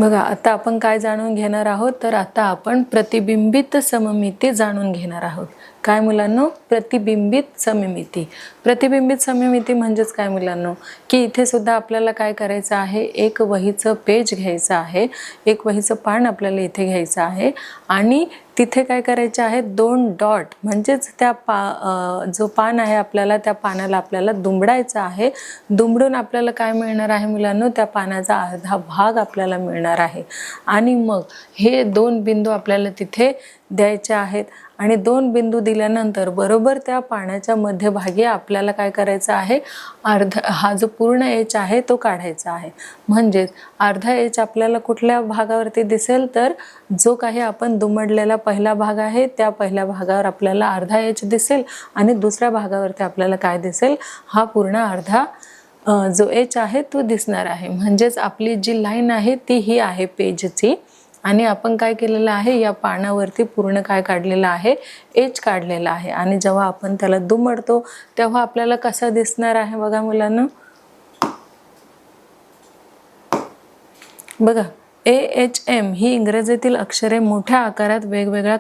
बघा आता आपण काय जाणून घेणार आहोत, तर आता आपण प्रतिबिंबित सममिती जाणून घेणार आहोत। काय मुलांनो, प्रतिबिंबित सममिती। प्रतिबिंबित सममिती म्हणजेच काय मुलांनो, की इथे सुद्धा आपल्याला काय करायचं आहे, एक वहीचं पेज घ्यायचं आहे, एक वहीचं पान आपल्याला इथे घ्यायचं आहे आणि तिथे काय करायचे आहे, दोन डॉट म्हणजेच त्या जो पान आहे आपल्याला त्या पानाला आपल्याला दुमडायचं आहे। दुमडून आपल्याला काय मिळणार आहे मुलांनो, त्या पानाचा अर्धा भाग आपल्याला मिळणार आहे आणि मग हे दोन बिंदू आपल्याला तिथे द्यायचे आहेत आणि दोन बिंदू दिल्यानंतर बरोबर त्या पानाच्या मध्यभागी आपल्याला काय करायचं आहे, हा जो पूर्ण एच आहे तो काढायचा आहे। म्हणजेच अर्धा एच आपल्याला कुठल्या भागावरती दिसेल, तर जो काही आपण दुमडलेला पहिला भाग आहे त्या पहिल्या भागावर आपल्याला अर्धा एच दिसेल आणि दुसऱ्या भागावरती आपल्याला काय दिसेल, हा पूर्ण अर्धा जो एच आहे तो दिसणार आहे। म्हणजेच आपली जी लाईन आहे ती ही आहे पेजची आणि आपण काय केलेलं आहे, या पानावरती पूर्ण काय काढलेलं आहे, एच काढलेला आहे आणि जेव्हा आपण त्याला दुमडतो तेव्हा आपल्याला कसं दिसणार आहे बघा मुलांनो। बघा AHM ही इंग्रजीतील अक्षरे मोठ्या आकारात वेगवेगळ्या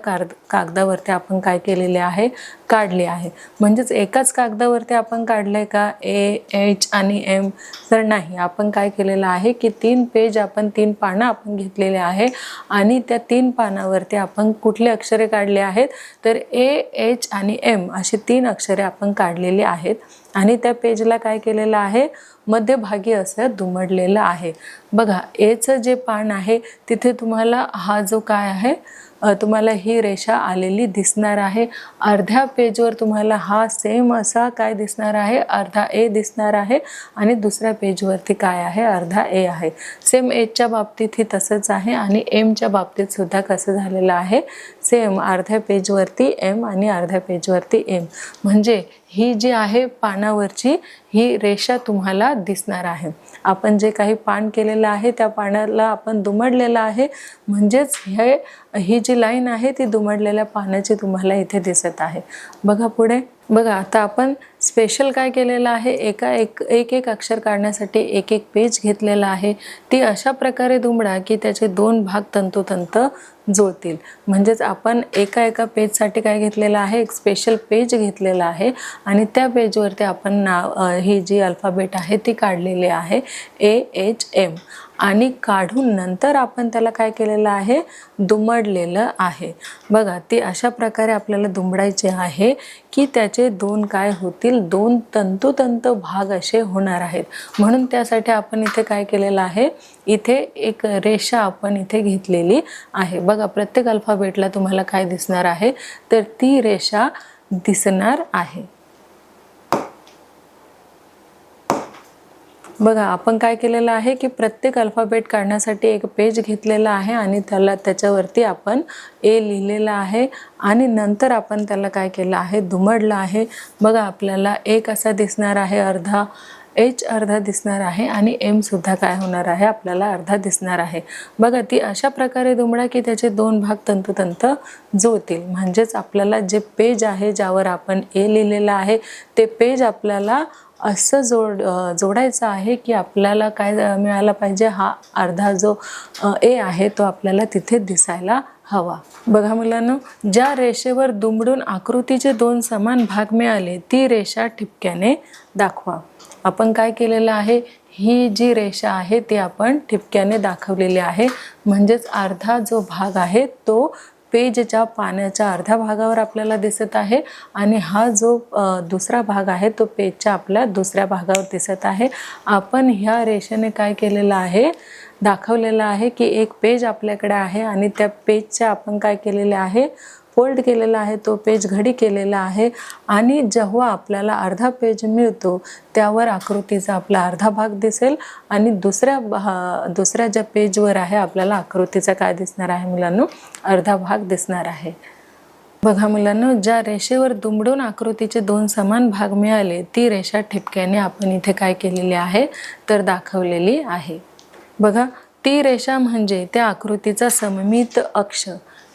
कागदावरती आपण काय केलेले आहे, काढले आहे। म्हणजेच एकाच कागदावरती आपण काढले का AH आणि M, तर नाही, आपण काय केलेलं आहे की तीन पेज आपण तीन पानं आपण घेतलेले आहे आणि त्या तीन पानावरती आपण कुठले अक्षरे काढले आहेत, तर AH आणि M अशी तीन अक्षरे आपण काढलेली आहेत आणि त्या पेजला काय केलेलं आहे, मध्यभागी असं दुमडलेलं आहे। बघा एचं जे पान आहे तिथे तुम्हाला हा जो काय आहे, तुम्हाला ही रेषा आलेली दिसणार आहे। अर्ध्या पेजवर तुम्हाला हा सेम असा काय दिसणार आहे, अर्धा ए दिसणार आहे आणि दुसऱ्या पेजवरती काय आहे, अर्धा ए आहे। सेम एच्या बाबतीत ही तसंच आहे आणि एमच्या बाबतीत सुद्धा कसं झालेलं आहे, सेम अर्ध्या पेजवरती एम आणि अर्ध्या पेजवरती एम। म्हणजे ही जी आहे पानावरची ही रेषा तुम्हाला दिसणार आहे। आपण जे काही पान केलेलं आहे त्या पानाला आपण दुमडलेलं आहे, म्हणजेच ही जी लाईन आहे ती दुमडलेल्या पानाची तुम्हाला इथे दिसत आहे। बघा पुढे, बघा आता आपण स्पेशल काय केलेलं आहे, एक अक्षर काढण्यासाठी एक पेज घेतलेला आहे। ती अशा प्रकारे दुमडा की त्याचे दोन भाग तंतोतंत जुळतील। म्हणजेच आपण एका पेजसाठी काय घेतलेलं आहे, एक स्पेशल पेज घेतलेला आहे आणि त्या पेजवरती आपण ही जी अल्फाबेट आहे ती काढलेली आहे AHM आणि काढून नंतर आपण त्याला काय केलेलं आहे, दुमडलेलं आहे। बघा ती अशा प्रकारे आपल्याला दुमडायचे आहे की त्याचे दोन काय होतील, दोन तंतोतंत भाग असे होणार आहेत। म्हणून त्यासाठी आपण इथे काय केलेलं आहे, इथे एक रेषा आपण इथे घेतलेली आहे। बघा प्रत्येक अल्फाबेटला तुम्हाला काय दिसणार आहे, तर ती रेषा दिसणार आहे। बघा आपण काय केलेलं आहे की प्रत्येक अल्फाबेट काढण्यासाठी एक पेज घेतलेला आहे आणि त्याच्यावरती आपण ए लिहिलेला आहे आणि नंतर आपण त्याला काय केलं आहे, दुमडलं आहे। बघा आपल्याला एक असा दिसणार आहे अर्धा, एच अर्धा दिसणार आहे आणि एम सुद्धा काय होणार आहे, आपल्याला अर्धा दिसणार आहे। बघा ती अशा प्रकारे दुमडा की त्याचे दोन भाग तंतोतंत जुळतील। म्हणजेच आपल्याला जे पेज आहे ज्यावर आपण ए लिहिलेलं आहे ते पेज आपल्याला असं जोडायचं आहे की आपल्याला काय मिळाला पाहिजे, हा अर्धा जो ए आहे तो आपल्याला तिथे दिसायला हवा। बघा मुलांनो, ज्या रेषेवर दुमडून आकृतीचे दोन समान भाग मिळाले ती रेषा ठिपक्याने दाखवा। आपण काय केलेलं आहे, ही जी रेषा आहे ती आपण ठिपक्याने दाखवलेली आहे। म्हणजेच अर्धा जो भाग आहे तो पेजच्या पानाच्या अर्ध्या भागावर आपल्याला दिसत आहे आणि हा जो दुसरा भाग आहे तो पेजच्या आपल्या दुसऱ्या भागावर दिसत आहे। आपण ह्या रेषेने काय केलेलं आहे, दाखवलेलं आहे की एक पेज आपल्याकडे आहे आणि त्या पेजच्या आपण काय केलेले आहे, फोल्ड केलेला आहे, तो पेज घडी केलेला आहे आणि जेव्हा आपल्याला अर्धा पेज मिळतो त्यावर आकृतीचा आपला अर्धा भाग दिसेल आणि दुसऱ्या ज्या पेजवर आहे आपल्याला आकृतीचा काय दिसणार आहे मुलांनो, अर्धा भाग दिसणार आहे। बघा मुलांनो, ज्या रेषेवर दुमडून आकृतीचे दोन समान भाग मिळाले ती रेषा ठिपक्याने आपण इथे काय केलेली आहे, तर दाखवलेली आहे। बघा ती रेषा म्हणजे त्या आकृतीचा सममित अक्ष।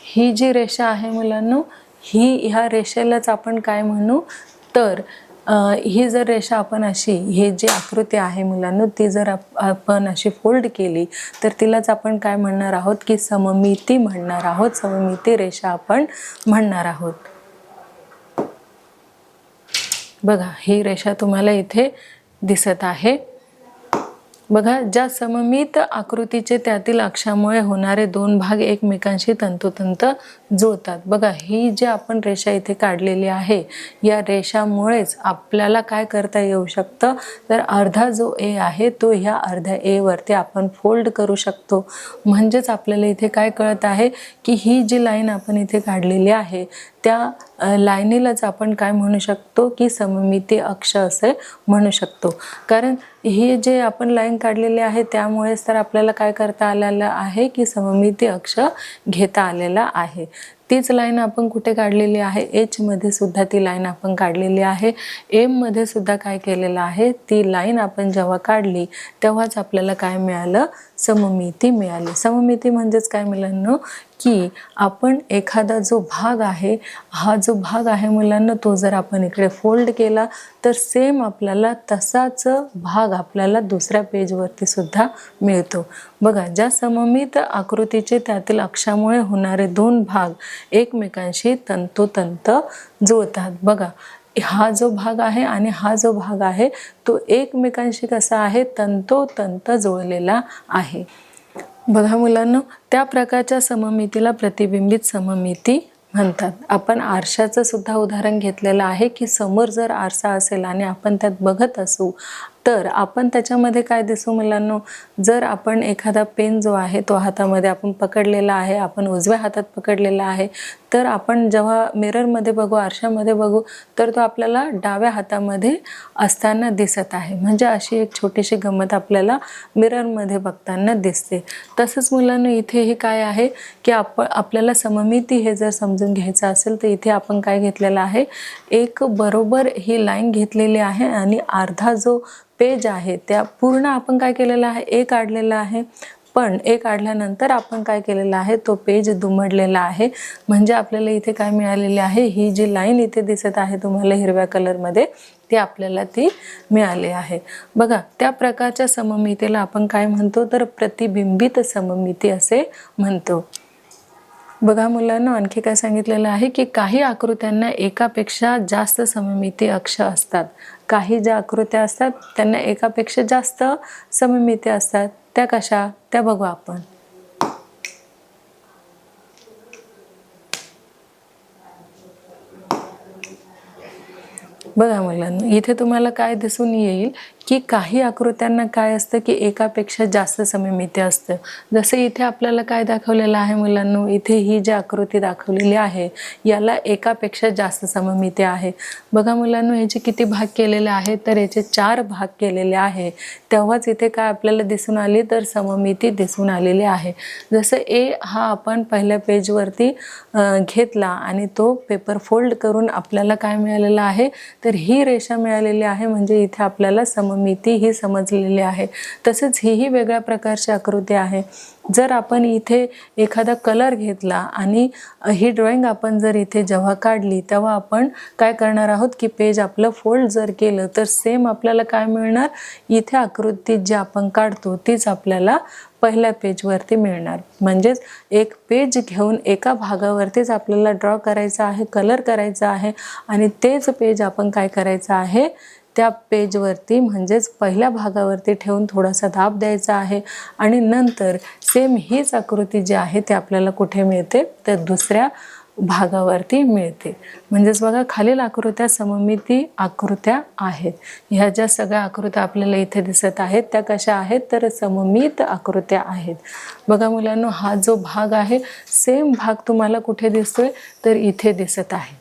ही जी रेषा आहे मुलांनो, ह्या रेषेलाच आपण काय म्हणू, तर ही जर रेषा आपण अशी, ही जी आकृती आहे मुलांनो, ती जर आपण अशी फोल्ड केली तर तिलाच आपण काय म्हणणार आहोत की सममिती म्हणणार आहोत, सममिती रेषा आपण म्हणणार आहोत. बघा ही रेषा तुम्हाला इथे दिसत आहे. बघा, ज्या सममित आकृतीचे त्यातील अक्षामुळे होणारे दोन भाग एकमेकांशी तंतोतंत जुळतात. बघा ही जी आपण रेषा इथे काढलेली आहे, या रेषामुळेच आपल्याला काय करता येऊ शकतं, तर अर्धा जो ए आहे तो ह्या अर्ध्या ए वरती आपण फोल्ड करू शकतो. म्हणजेच आपल्याला इथे काय कळत आहे की ही जी लाईन आपण इथे काढलेली आहे त्या लाईनीलाच आपण काय म्हणू शकतो की सममिती अक्ष असे म्हणू शकतो. कारण ही जे आपण लाईन काढलेली आहे त्यामुळेच तर आपल्याला काय करता आलेलं आहे की सममिती अक्ष घेता आलेला आहे. तीच लाईन आपण कुठे काढलेली आहे, एच मध्ये सुद्धा ती लाईन आपण काढलेली आहे, एम मध्ये सुद्धा काय केलेलं आहे, ती लाईन आपण जेव्हा काढली तेव्हाच आपल्याला काय मिळालं, सममिती मिळाली. सममिती म्हणजेच काय मुलांनो की आपण एखादा जो भाग आहे, हा जो भाग आहे मुलांना, तो जर आपण इकडे फोल्ड केला तर सेम आपल्याला तसाच भाग आपल्याला दुसऱ्या पेजवरती सुद्धा मिळतो. बघा, ज्या सममित आकृतीचे त्यातील अक्षामुळे होणारे दोन भाग एकमेकांशी तंतोतंत जुळतात. बघा हा जो भाग आहे आणि हा जो भाग आहे तो एकमेकांशी कसा आहे, तंतोतंत जुळलेला आहे. बघा मुलांनो, त्या प्रकारच्या सममितीला प्रतिबिंबित सममिती म्हणतात. आपण आरशाचं सुद्धा उदाहरण घेतलेलं आहे की समोर जर आरसा असेल आणि आपण त्यात बघत असू तर आपण त्याच्यामध्ये काय दिसू मुलांनो, जर आपण एखादा पेन जो आहे तो हातामध्ये आपण पकडलेला आहे, आपण उजव्या हातात पकडलेला आहे, तर आपण जेव्हा मिररमध्ये बघू, आरशामध्ये बघू तर तो आपल्याला डाव्या हातामध्ये असताना दिसत आहे. म्हणजे अशी एक छोटीशी गंमत आपल्याला मिररमध्ये बघताना दिसते. तसंच मुलांनो इथे हे काय आहे की आपल्याला सममिती हे जर समजून घ्यायचं असेल तर इथे आपण काय घेतलेलं आहे, एक बरोबर ही लाईन घेतलेली आहे आणि अर्धा जो पेज आहे त्या पूर्ण आपण काय केलेलं आहे, ए काढलेला आहे. पण ए काढल्यानंतर आपण काय केलेलं आहे, तो पेज दुमडलेला आहे. म्हणजे आपल्याला इथे काय मिळालेले आहे, ही जी लाईन इथे दिसत आहे तुम्हाला हिरव्या कलरमध्ये, ती आपल्याला ती मिळाली आहे. बघा त्या प्रकारच्या सममितीला आपण काय म्हणतो, तर प्रतिबिंबित सममिती असे म्हणतो. बघा मुलांना आणखी काय सांगितलेलं आहे की काही आकृत्यांना एकापेक्षा जास्त सममिती अक्ष असतात. काही ज्या आकृत्या असतात त्यांना एकापेक्षा जास्त सममिती असतात. त्या कशा, त्या बघू आपण. बघा मुलांना इथे तुम्हाला काय दिसून येईल की काही आकृत्यांना काय असतं की एकापेक्षा जास्त सममिती असतं. जसे इथे आपल्याला काय दाखवलेलं आहे मुलांनो, इथे ही जी आकृती दाखवलेली आहे याला एकापेक्षा जास्त सममिती आहे. बघा मुलांनो याचे किती भाग केलेले आहेत, तर याचे 4 भाग केलेले आहे. तेव्हाच इथे काय आपल्याला दिसून आली, तर सममिती दिसून आलेली आहे. जसं ए हा आपण पहिल्या पेजवरती घेतला आणि तो पेपर फोल्ड करून आपल्याला काय मिळालेलं आहे, तर ही रेषा मिळालेली आहे. म्हणजे इथे आपल्याला सममिती ही समजलेली आहे. तसेच ही वेगळ्या प्रकारची आकृती आहे. जर आपण इथे एखादा कलर घेतला आणि ही ड्रॉइंग आपण जर इथे जेव्हा काढली तेव्हा आपण काय करणार आहोत की पेज आपलं फोल्ड जर केलं तर सेम आपल्याला काय मिळणार, इथे आकृती जी आपण काढतो तीच आपल्याला पहिल्या पेजवरती मिळणार. म्हणजेच एक पेज घेऊन एका भागावरतीच आपल्याला ड्रॉ करायचं आहे, कलर करायचा आहे आणि तेच पेज आपण काय करायचं आहे, त्या पेजवरती म्हणजेच पहिल्या भागावरती ठेवून थोडासा दाब द्यायचा आहे आणि नंतर सेम हीच आकृती जी आहे ते आपल्याला कुठे मिळते, तर दुसऱ्या भागावरती मिळते. म्हणजेच बघा खालील आकृत्या सममिती आकृत्या आहेत. ह्या ज्या सगळ्या आकृत्या आपल्याला इथे दिसत आहेत त्या कशा आहेत, तर सममित आकृत्या आहेत. बघा मुलांनो हा जो भाग आहे सेम भाग तुम्हाला कुठे दिसतोय, तर इथे दिसत आहे.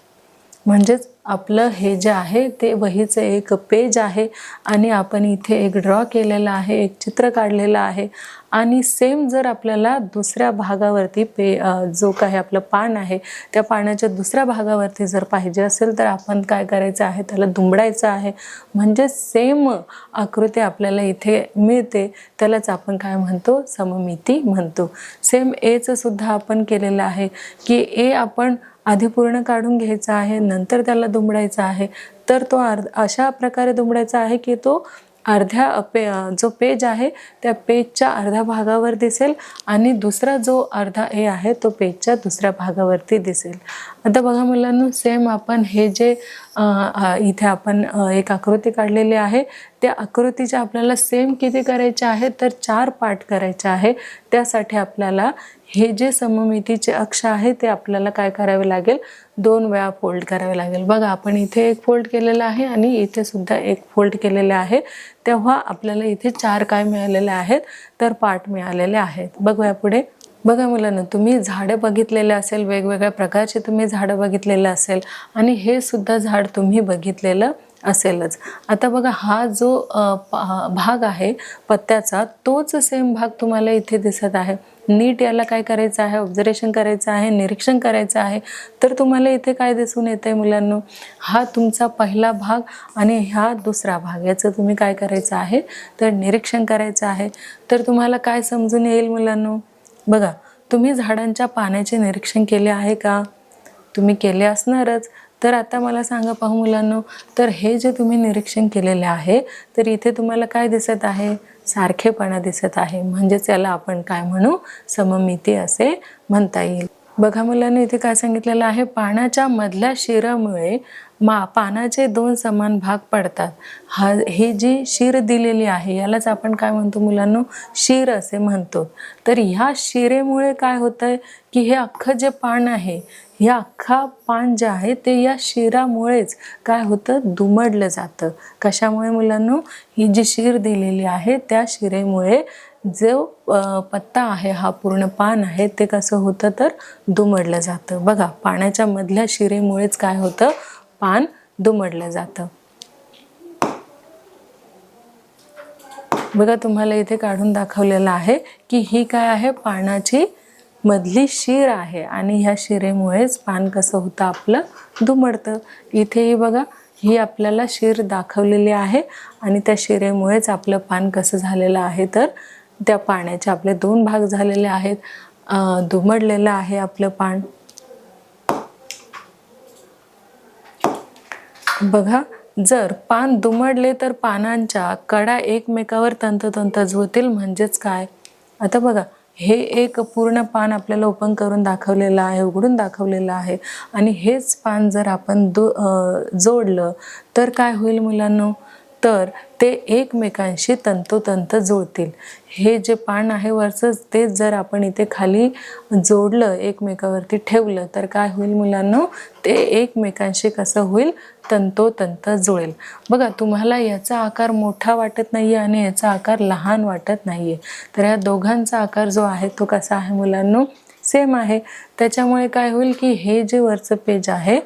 म्हणजेच आपलं हे जे आहे ते वहीचं एक पेज आहे आणि आपण इथे एक ड्रॉ केलेला आहे, एक चित्र काढलेलं आहे आणि सेम जर आपल्याला दुसऱ्या भागावरती जो काही आपलं पान आहे त्या पानाच्या दुसऱ्या भागावरती जर पाहिजे असेल तर आपण काय करायचं आहे, त्याला दुमडायचं आहे. म्हणजे सेम आकृती आपल्याला इथे मिळते, त्यालाच आपण काय म्हणतो, सममिती म्हणतो. सेम एचं सुद्धा आपण केलेलं आहे की ए आपण आधी पूर्ण काढून घ्यायचा आहे, नंतर त्याला दुमडायचं आहे. तर तो अशा प्रकारे दुमडायचा आहे की तो जो पेज आहे त्या पेजच्या अर्ध्या भागावर दिसेल आणि दुसरा जो अर्धा ए आहे तो पेजच्या दुसऱ्या भागावरती दिसेल. आता बघा मुलांनो, सेम आपण हे जे इथे आपण एक आकृती काढलेली आहे, त्या आकृतीचे आपल्याला सेम किती करायचे आहे तर 4 पार्ट करायचे आहे. त्यासाठी आपल्याला हे जे सममितीचे अक्ष आहे ते आपल्याला काय करावे लागेल, 2 वेळा फोल्ड करावे लागेल. बघा, आपण इथे एक फोल्ड केलेला आहे आणि इथे सुद्धा एक फोल्ड केलेले आहे. तेव्हा आपल्याला इथे 4 काय मिळालेले आहेत तर पार्ट मिळालेले आहेत. बघूया पुढे. बघा मुलांना, तुम्ही झाडं बघितलेले असेल, वेगवेगळ्या प्रकारचे तुम्ही झाडं बघितलेलं असेल आणि हे सुद्धा झाड तुम्ही बघितलेलं असेलच. आता बघा, हा जो भाग आहे पत्त्याचा, तोच सेम भाग तुम्हाला इथे दिसत आहे. नीट याला काय करायचं आहे, ऑब्झर्वेशन करायचं आहे, निरीक्षण करायचं आहे. तर तुम्हाला इथे काय दिसून येतंय मुलांनो, हा तुमचा पहिला भाग आणि हा दुसरा भाग, याचं तुम्ही काय करायचं आहे तर निरीक्षण करायचं आहे. तर तुम्हाला काय समजून येईल मुलांनो, बघा, तुम्ही झाडांच्या पाण्याचे निरीक्षण केले आहे का? तुम्ही केले असणारच. तर आता मला सांगा पाहू मुलांनो, तर हे जे तुम्ही निरीक्षण केलेले आहे तर इथे तुम्हाला काय दिसत आहे, सारखेपणा दिसत आहे. म्हणजेच याला आपण काय म्हणू, सममिती असे म्हणता येईल. बघा मुलांनो, इथे काय सांगितलेलं आहे, पानाच्या मधल्या शिरामुळे पानाचे 2 समान भाग पडतात. ही जी शिर दिलेली आहे यालाच आपण काय म्हणतो मुलांनो, शिर असे म्हणतो. तर ह्या शिरेमुळे काय होतंय की हे अख्खं जे पान आहे, या अख्खा पान जे आहे ते या शिरामुळेच काय होतं, दुमडलं जातं. कशामुळे मुलांनो, ही जी शिर दिलेली आहे त्या शिरेमुळे जो पत्ता आहे, हा पूर्ण पान आहे, ते कसं होतं तर दुमडलं जातं. बघा, पाण्याच्या मधल्या शिरेमुळेच काय होतं, पान दुमडलं जातं. बघा, तुम्हाला इथे काढून दाखवलेलं आहे की ही काय आहे, पानाची मधली शिर आहे आणि ह्या शिरेमुळेच पान कसं होतं आपलं, दुमडतं. इथेही बघा, ही आपल्याला शिर दाखवलेली आहे आणि त्या शिरेमुळेच आपलं पान कसं झालेलं आहे तर त्या पाण्याचे आपले 2 भाग झालेले आहेत, दुमडलेलं आहे आपलं पान. बघा, जर पान दुमडले तर पानांच्या कडा एकमेकावर तंतोतंत जुळतील. म्हणजेच काय, आता बघा, हे एक पूर्ण पान आपल्याला ओपन करून दाखवलेलं आहे, उघडून दाखवलेलं आहे आणि हेच पान जर आपण जोडलं तर काय होईल मुलांनो, तर ते एकमेकांशी तंतोतंत जुळतील. हे जे पान आहे वरचं, ते जर आपण इथे खाली जोडलं, एकमेकावरती ठेवलं तर काय होईल मुलांनो, ते एकमेकांशी कसं होईल, तंतोतंत जुळेल. बघा, तुम्हाला याचा आकार मोठा वाटत नाहीये आणि याचा आकार लहान वाटत नाहीये. तर या दोघांचा आकार जो आहे तो कसा आहे मुलांनो, सेम आहे. त्याच्यामुळे काय होईल की हे जे वरचं पेज आहे,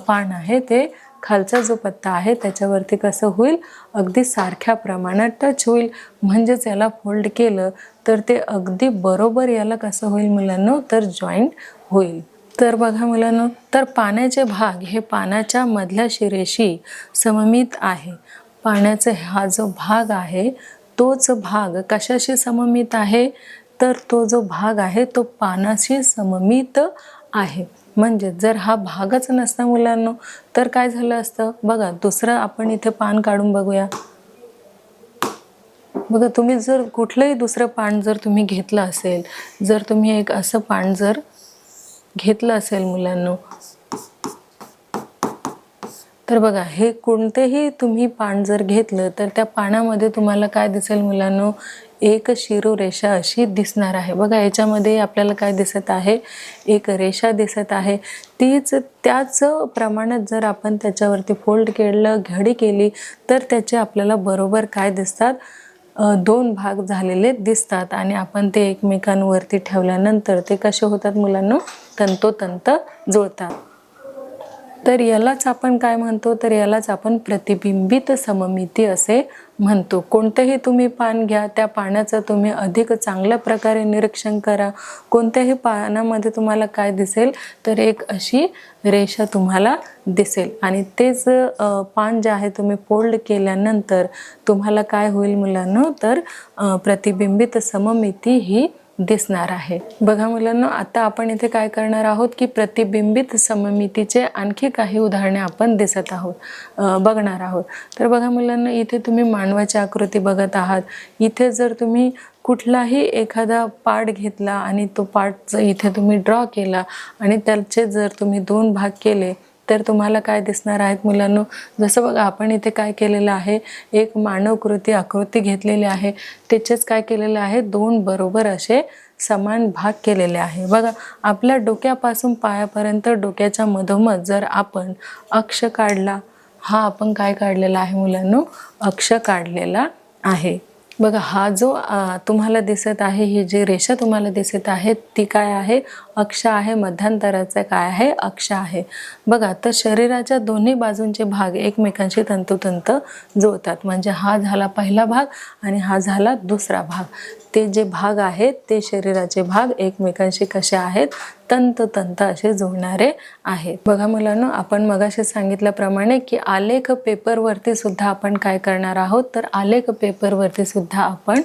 पान आहे, ते खालचा जो पत्ता आहे त्याच्यावरती कसं होईल, अगदी सारख्या प्रमाणात टच होईल. म्हणजेच याला फोल्ड केलं तर ते अगदी बरोबर याला कसं होईल मुलांनो, तर जॉईंट होईल. तर बघा मुलांनो, तर पाण्याचे भाग हे पानाच्या मधल्या शिरेशी सममित आहे. पाण्याचा हा जो भाग आहे तोच भाग कशाशी सममित आहे, तर तो जो भाग आहे तो पानाशी सममित आहे. म्हणजे जर हा भागच नसता मुलांनो तर काय झालं असतं, बघा, दुसरं आपण इथे पान काढून बघूया. बघा, तुम्ही जर कुठलंही दुसरं पान जर तुम्ही घेतलं असेल, जर तुम्ही एक असं पान जर घेतलं असेल मुलांनो, तर बघा, हे कोणतेही तुम्ही पान जर घेतलं तर त्या पानामध्ये तुम्हाला काय दिसेल मुलांनो, एक शिरोरेषा अशी दिसणार आहे. बघा, याच्यामध्ये आपल्याला काय दिसत आहे, एक रेषा दिसत आहे. त्याच प्रमाणात जर आपण त्याच्यावरती फोल्ड केलं, घडी केली तर त्याचे आपल्याला बरोबर काय दिसतात, 2 भाग झालेले दिसतात आणि आपण ते एकमेकांवरती ठेवल्यानंतर ते कसे होतात मुलांनो, तंतोतंत जुळतात. तर यालाच आपण काय म्हणतो, तर यालाच आपण प्रतिबिंबित सममिती असे म्हणतो. कोणतेही तुम्ही पान घ्या, त्या पानाचं तुम्ही अधिक चांगल्या प्रकारे निरीक्षण करा. कोणत्याही पानामध्ये तुम्हाला काय दिसेल, तर एक अशी रेषा तुम्हाला दिसेल आणि तेच पान जे आहे तुम्ही फोल्ड केल्यानंतर तुम्हाला काय होईल मुलांनो, तर प्रतिबिंबित सममिती ही दिसणार आहे। बघा मुलांनो, आता आपण इथे काय करणार आहोत की प्रतिबिंबित सममितीचे आणखी काही उदाहरणे आपण बघणार आहोत। तर बघा मुलांनो, इथे तुम्ही मानवाची आकृती बघत आहात। इथे जर तुम्ही कुठलाही एखादा पार्ट घेतला आणि तो पार्ट इथे तुम्ही ड्रॉ केला आणि त्याचे जर तुम्ही 2 भाग केले तर तुम्हाला काय दिसणार आहेत मुलांनो? जसं बघा, आपण इथे काय केलेलं आहे, एक मानवकृती आकृती घेतलेली आहे, त्याचेच काय केलेलं आहे, 2 बरोबर असे समान भाग केलेले आहे। बघा, आपल्या डोक्यापासून पायापर्यंत डोक्याच्या मधोमध जर आपण अक्ष काढला, हा आपण काय काढलेला आहे मुलांनो? अक्ष काढलेला आहे। बघा, हा जो तुम्हाला दिसत आहे, ही जी रेषा तुम्हाला दिसत आहे ती काय आहे? अक्ष आहे। मध्यांतराचा काय आहे? अक्ष आहे। बघा, तर शरीराच्या दोन्ही बाजूंचे भाग एकमेकांशी तंतोतंत जोडतात। म्हणजे हा झाला पहिला भाग आणि हा झाला दुसरा भाग। ते जे भाग आहेत ते शरीराचे भाग एकमेकांशी कसे आहेत? तंतोतंत असे जोडणारे आहेत। बघा मुलांनो, आपण मगाशी सांगितल्याप्रमाणे की आलेख पेपरवरती सुद्धा आपण काय करणार आहोत, तर आलेख पेपरवरती सुद्धा आपण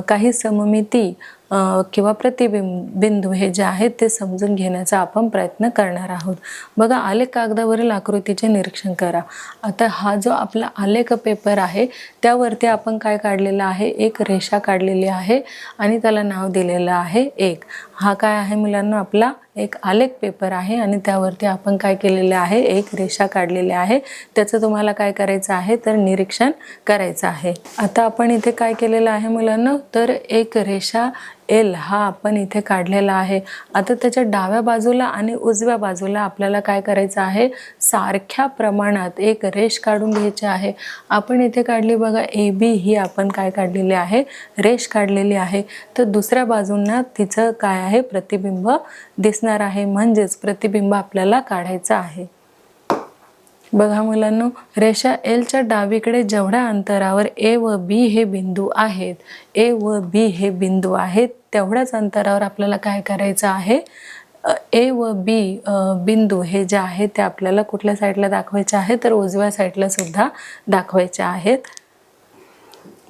काही सममिती किंवा प्रतिबिंदू हे जे आहेत ते समजून घेण्याचा आपण प्रयत्न करणार आहोत। बघा, आलेख कागदावरील आकृतीचे निरीक्षण करा। आता हा जो आपला आलेख पेपर आहे त्यावरती आपण काय काढलेला आहे? एक रेषा काढलेली आहे आणि त्याला नाव दिलेलं आहे 1। हा काय आहे मुलांना? आपला एक आलेख पेपर आहे आणि त्यावरती आपण काय केलेले आहे? एक रेषा काढलेली आहे। त्याचं तुम्हाला काय करायचं आहे? तर निरीक्षण करायचं आहे। आता आपण इथे काय केलेलं आहे मुलांना? तर एक रेषा L हा आपण इथे काढलेला आहे। आता त्याच्या डाव्या बाजूला आणि उजव्या बाजूला आपल्याला काय करायचं आहे? सारख्या प्रमाणात एक रेष काढून घ्यायची आहे। आपण इथे काढली बघा, AB ही आपण काय काढलेली आहे? रेष काढलेली आहे। तर दुसऱ्या बाजूंना तिचं काय आहे? प्रतिबिंब दिसणार आहे। म्हणजेच प्रतिबिंब आपल्याला काढायचं आहे। बघा मुलांनो, रेषा L च्या डावीकडे जेवढ्या अंतरावर A व B हे बिंदू आहेत, A व B हे बिंदू आहेत, तेवढ्याच अंतरावर आपल्याला काय करायचं आहे? A व B बिंदू हे जे आहेत ते आपल्याला कुठल्या साईडला दाखवायचे आहेत? तर उजव्या साईडला सुद्धा दाखवायचे आहेत।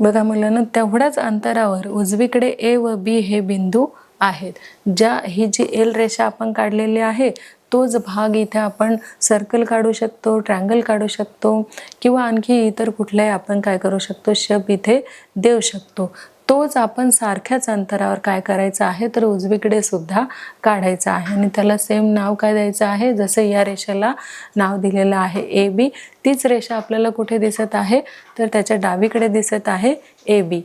बघा मुलांनो, तेवढ्याच अंतरावर उजवीकडे A व B हे बिंदू आहेत। ही जी L रेषा आपण काढलेली आहे तोच भाग इथे आपण सर्कल काढू शकतो, ट्रायंगल काढू शकतो किंवा आणखी इतर कुठल्याही आपण काय करू शकतो? शेप इथे देऊ शकतो। तोच आपण सारख्याच अंतरावर काय करायचं आहे? तर उजवीकडे सुद्धा काढायचा आहे आणि त्याला सेम नाव काय द्यायचं आहे? जसं या रेषेला नाव दिलेलं आहे AB, तीच रेषा आपल्याला कुठे दिसत आहे? तर त्याच्या डावीकडे दिसत आहे AB।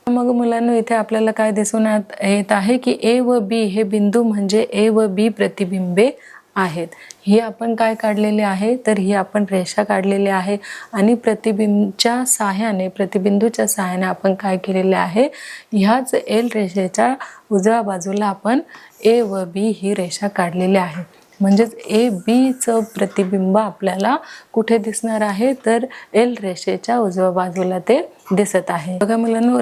मग मुलांनो, इथे आपल्याला काय दिसून येत आहे की A व B हे बिंदू म्हणजे A व B प्रतिबिंबे आहेत। ही आपण काय काढलेली आहे? तर ही आपण रेषा काढलेली आहे आणि प्रतिबिंबच्या सहाय्याने आपण काय केलेले आहे? ह्याच L रेषेच्या उजव्या बाजूला आपण A व B ही रेषा काढलेली आहे। म्हणजेच ABचं प्रतिबिंब आपल्याला कुठे दिसणार आहे? तर L रेषेच्या उजव्या बाजूला ते दिसत आहे। बघा मुलांनो,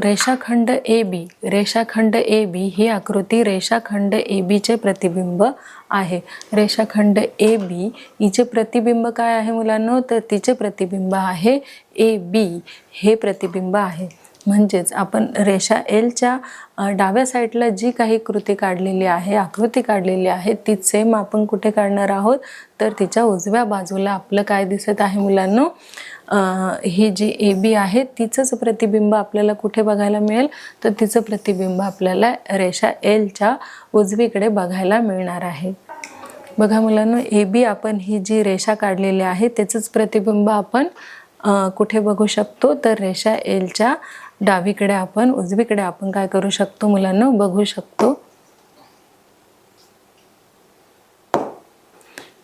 रेषाखंड AB ही आकृती रेषाखंड AB चे प्रतिबिंब आहे। रेषाखंड AB हिचे प्रतिबिंब काय आहे मुलांनो? तर तिचे प्रतिबिंब आहे AB हे प्रतिबिंब आहे। म्हणजेच आपण रेषा L च्या डाव्या साईडला जी काही आकृती काढलेली आहे ती सेम आपण कुठे काढणार आहोत? तर तिच्या उजव्या बाजूला आपलं काय दिसत आहे मुलांनो? ही जी AB आहे तिचंच प्रतिबिंब आपल्याला कुठे बघायला मिळेल? तर तिचं प्रतिबिंब आपल्याला रेषा L च्या उजवीकडे बघायला मिळणार आहे। बघा मुलांनो, AB आपण ही जी रेषा काढलेली आहे त्याचंच प्रतिबिंब आपण कुठे बघू शकतो? तर रेषा L च्या उजवीकडे आपण काय करू शकतो मुलांनो? बघू शकतो।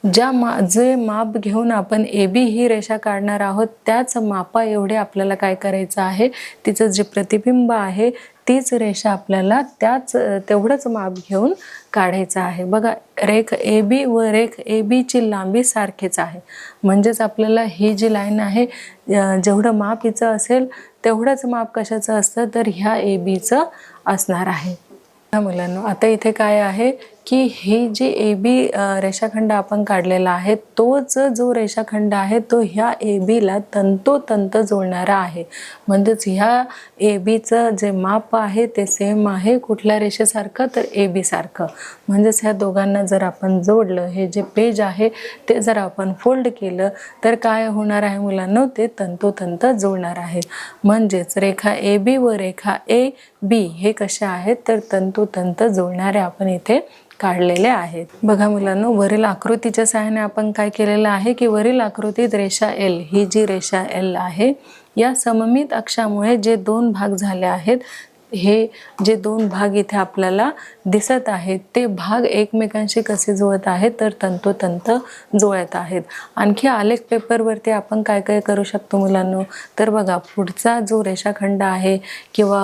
जे माप घेऊन आपण AB ही रेषा काढणार आहोत त्याच मापा एवढे आपल्याला काय करायचं आहे? तिचं जे प्रतिबिंब आहे तीच रेषा आपल्याला तेवढंच माप घेऊन काढायचं आहे। बघा, रेख AB व रेख AB ची लांबी सारखीच आहे। म्हणजेच आपल्याला ही जी लाईन आहे जेवढं माप हिचं असेल तेवढंच माप कशाचं असतं? तर ह्या ABचं असणार आहे। मुलांनो, आता इथे काय आहे की ही जी ए बी रेषाखंड आपण काढलेला आहे तोच जो रेषाखंड आहे तो ह्या ए बीला तंतोतंत जोडणारा आहे. म्हणजेच ह्या ए बीचं जे माप आहे ते सेम आहे कुठल्या रेषेसारखं, तर ए बी सारखं. म्हणजेच ह्या दोघांना जर आपण जोडलं, हे जे पेज आहे ते जर आपण फोल्ड केलं तर काय होणार आहे मुलांनो, ते तंतोतंत जोडणार आहे. म्हणजेच रेखा ए बी व रेखा ए बी हे कसे आहेत, तर तंतोतंत जोडणारे आपण इथे काढलेले आहेत. बघा मुलांनो, वरील आकृतीच्या सहाय्याने आपण काय केलेलं आहे की वरील आकृतीत रेषा एल, ही जी रेषा एल आहे या सममित अक्षामुळे जे दोन भाग झाले आहेत, हे जे दोन भाग इथे आपल्याला दिसत आहेत ते भाग एकमेकांशी कसे जुळत आहेत, तर तंतोतंत जुळत आहेत. आणखी आलेख पेपरवरती आपण काय काय करू शकतो मुलांनो, तर बघा पुढचा जो रेषाखंड आहे किंवा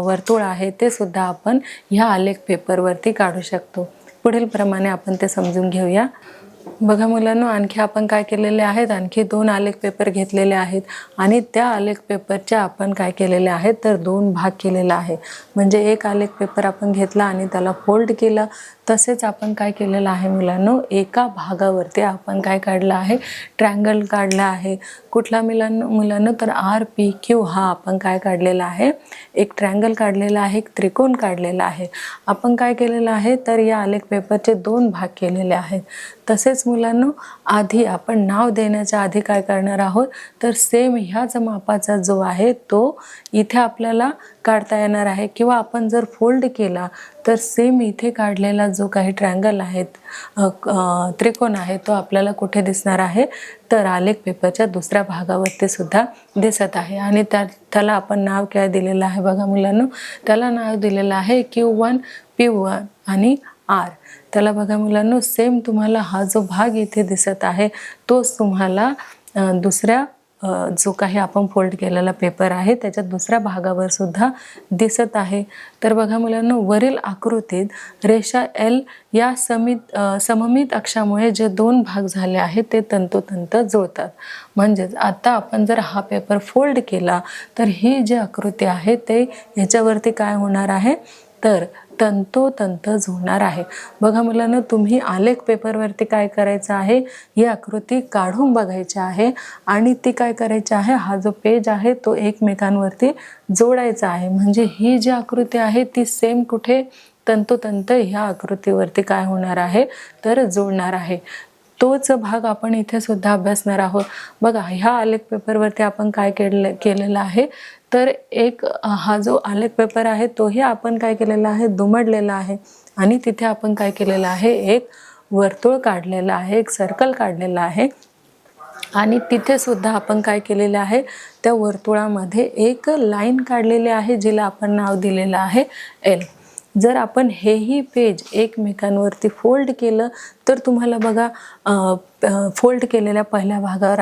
वर्तुळ आहे ते सुद्धा आपण ह्या आलेख पेपरवरती काढू शकतो. पुढील प्रमाणे आपण ते समजून घेऊया. बघा मुलांनो, आणखी आपण काय केलेले आहेत, आणखी 2 आलेख पेपर घेतलेले आहेत आणि त्या आलेख पेपरच्या आपण काय केलेले आहेत, तर 2 भाग केलेला आहे. म्हणजे एक आलेख पेपर आपण घेतला आणि त्याला फोल्ड केलं. तसेच आपण काय केलेलं आहे मुलांनो, एका भागावरती आपण काय काढलं आहे, ट्रँगल काढला आहे. कुठला मुलांनो, तर RPQ हा आपण काय काढलेला आहे, एक ट्रँगल काढलेला आहे, एक त्रिकोण काढलेला आहे. आपण काय केलेलं आहे, तर या आलेख पेपरचे 2 भाग केलेले आहेत. तसेच मुलांनो, आधी आपण नाव देण्याच्या आधी काय करणार आहोत, तर सेम ह्याच मापाचा जो आहे तो इथे आपल्याला काढता येणार आहे किंवा आपण जर फोल्ड केला तर सेम इथे काढलेला जो काही ट्रँगल आहेत, त्रिकोण आहे, तो आपल्याला कुठे दिसणार आहे, तर आलेख पेपरच्या दुसऱ्या भागावरती सुद्धा दिसत आहे. आणि त्याला आपण नाव काय दिलेलं आहे, बघा मुलांनो, त्याला नाव दिलेलं आहे Q1, P1 आणि R. त्याला बघा मुलांनो, सेम तुम्हाला हा जो भाग इथे दिसत आहे तोच तुम्हाला दुसऱ्या जो काही आपण फोल्ड केलेला पेपर आहे त्याच्या दुसऱ्या भागावर सुद्धा दिसत आहे. तर बघा मुलांनो, वरील आकृतीत रेषा एल या सममित अक्षामुळे जे 2 भाग झाले आहेत ते तंतोतंत जुळतात. म्हणजेच आता आपण जर हा पेपर फोल्ड केला तर ही जी आकृती आहे ते ह्याच्यावरती काय होणार आहे, तर तंतोतंत जुळणार आहे. बघा मुलांनो, तुम्ही आलेख पेपरवरती काय करायचं आहे, ही आकृती काढून बघायची आहे आणि ती काय करायची आहे, हा जो पेज आहे तो एकमेकांवरती जोडायचा आहे. म्हणजे ही जी आकृती आहे ती सेम कुठे, तंतोतंत ह्या आकृतीवरती काय होणार आहे, तर जोडणार आहे. तोच भाग आपण इथे सुद्धा अभ्यासणार आहोत. बघा, ह्या आलेख पेपरवरती आपण काय केलेलं आहे, तर एक हा जो आलेख पेपर आहे तोही आपण काय केलेला आहे, दुमडलेला आहे आणि तिथे आपण काय केलेलं आहे, एक वर्तुळ काढलेला आहे, एक सर्कल काढलेला आहे आणि तिथे सुद्धा आपण काय केलेलं आहे, त्या वर्तुळामध्ये एक लाईन काढलेली आहे जिला आपण नाव दिलेलं आहे एल. जर आपण हेही पेज एकमेकांवरती फोल्ड केलं तर तुम्हाला बघा फोल्ड केलेल्या पहिल्या भागावर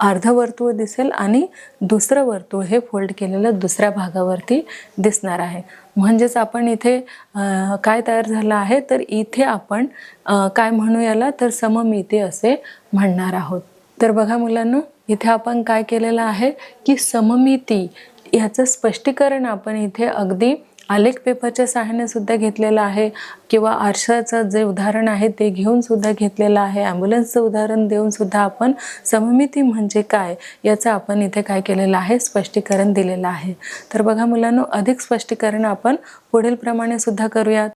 अर्धा वर्तुळ दिसेल आणि दुसरं वर्तुळ हे फोल्ड केलेलं दुसऱ्या भागावरती दिसणार आहे. म्हणजेच आपण इथे काय तयार झालं आहे, तर इथे आपण काय म्हणू याला, तर सममिती असे म्हणणार आहोत. तर बघा मुलांनो, इथे आपण काय केलेलं आहे की सममिती ह्याचं स्पष्टीकरण आपण इथे अगदी आलेख पेपरच्या सहाय्याने सुद्धा घेतलेलं आहे किंवा आरशाचं जे उदाहरण आहे ते घेऊन सुद्धा घेतलेलं आहे. ॲम्ब्युलन्सचं उदाहरण देऊन सुद्धा आपण सममिती म्हणजे काय याचं आपण इथे काय केलेलं आहे, स्पष्टीकरण दिलेलं आहे. तर बघा मुलांनो, अधिक स्पष्टीकरण आपण पुढील प्रमाणे सुद्धा करूयात.